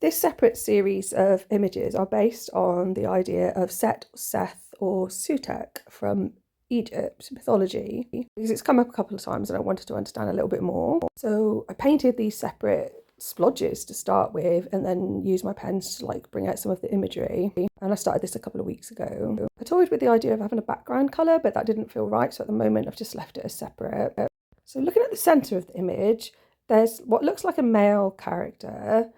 This separate series of images are based on the idea of Seth or Sutekh from Egypt mythology, because it's come up a couple of times and I wanted to understand a little bit more. So I painted these separate splodges to start with and then used my pens to like bring out some of the imagery. And I started this a couple of weeks ago. I toyed with the idea of having a background colour, but that didn't feel right. So at the moment I've just left it as separate. So looking at the centre of the image, there's what looks like a male character.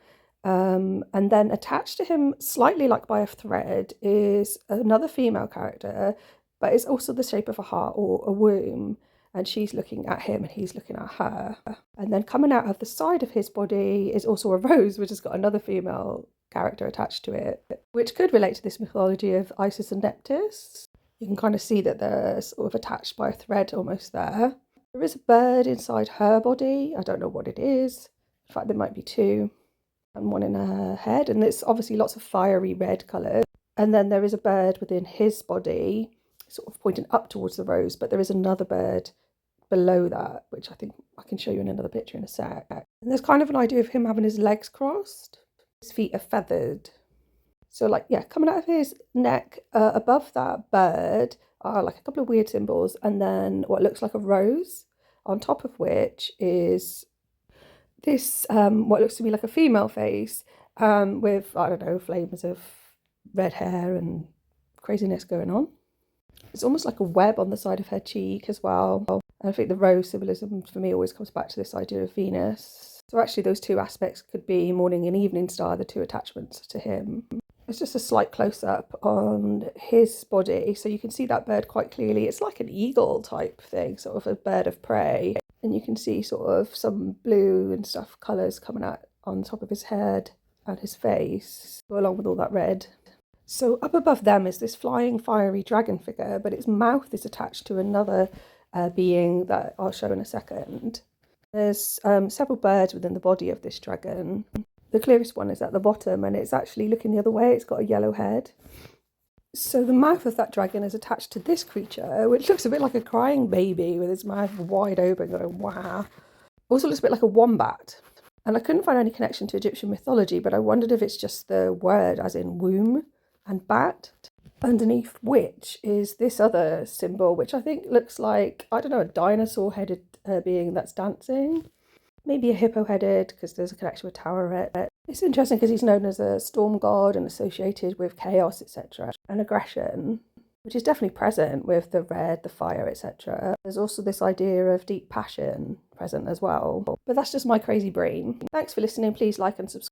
And then attached to him, slightly like by a thread, is another female character, but it's also the shape of a heart or a womb. And she's looking at him and he's looking at her. And then coming out of the side of his body is also a rose, which has got another female character attached to it, which could relate to this mythology of Isis and Nephthys. You can kind of see that they're sort of attached by a thread almost there. There is a bird inside her body. I don't know what it is. In fact, there might be two. And one in her head, and it's obviously lots of fiery red colours. And then there is a bird within his body, sort of pointing up towards the rose, but there is another bird below that, which I think I can show you in another picture in a sec. And there's kind of an idea of him having his legs crossed. His feet are feathered. So like, yeah, coming out of his neck, above that bird are like a couple of weird symbols, and then what looks like a rose, on top of which is this what looks to me like a female face with, I don't know, flames of red hair and craziness going on. It's almost like a web on the side of her cheek as well. And I think the rose symbolism for me always comes back to this idea of Venus. So actually those two aspects could be morning and evening star, the two attachments to him. It's just a slight close-up on his body, so you can see that bird quite clearly. It's like an eagle type thing, sort of a bird of prey. And you can see sort of some blue and stuff colours coming out on top of his head and his face, along with all that red. So up above them is this flying fiery dragon figure, but its mouth is attached to another being that I'll show in a second. There's several birds within the body of this dragon. The clearest one is at the bottom, and it's actually looking the other way. It's got a yellow head. So the mouth of that dragon is attached to this creature, which looks a bit like a crying baby with its mouth wide open going, wow. Also looks a bit like a wombat. And I couldn't find any connection to Egyptian mythology, but I wondered if it's just the word as in womb and bat. Underneath which is this other symbol, which I think looks like, I don't know, a dinosaur-headed being that's dancing. Maybe a hippo-headed, because there's a connection with Taweret. It's interesting because he's known as a storm god and associated with chaos, etc. and aggression, which is definitely present with the red, the fire, etc. There's also this idea of deep passion present as well. But that's just my crazy brain. Thanks for listening. Please like and subscribe.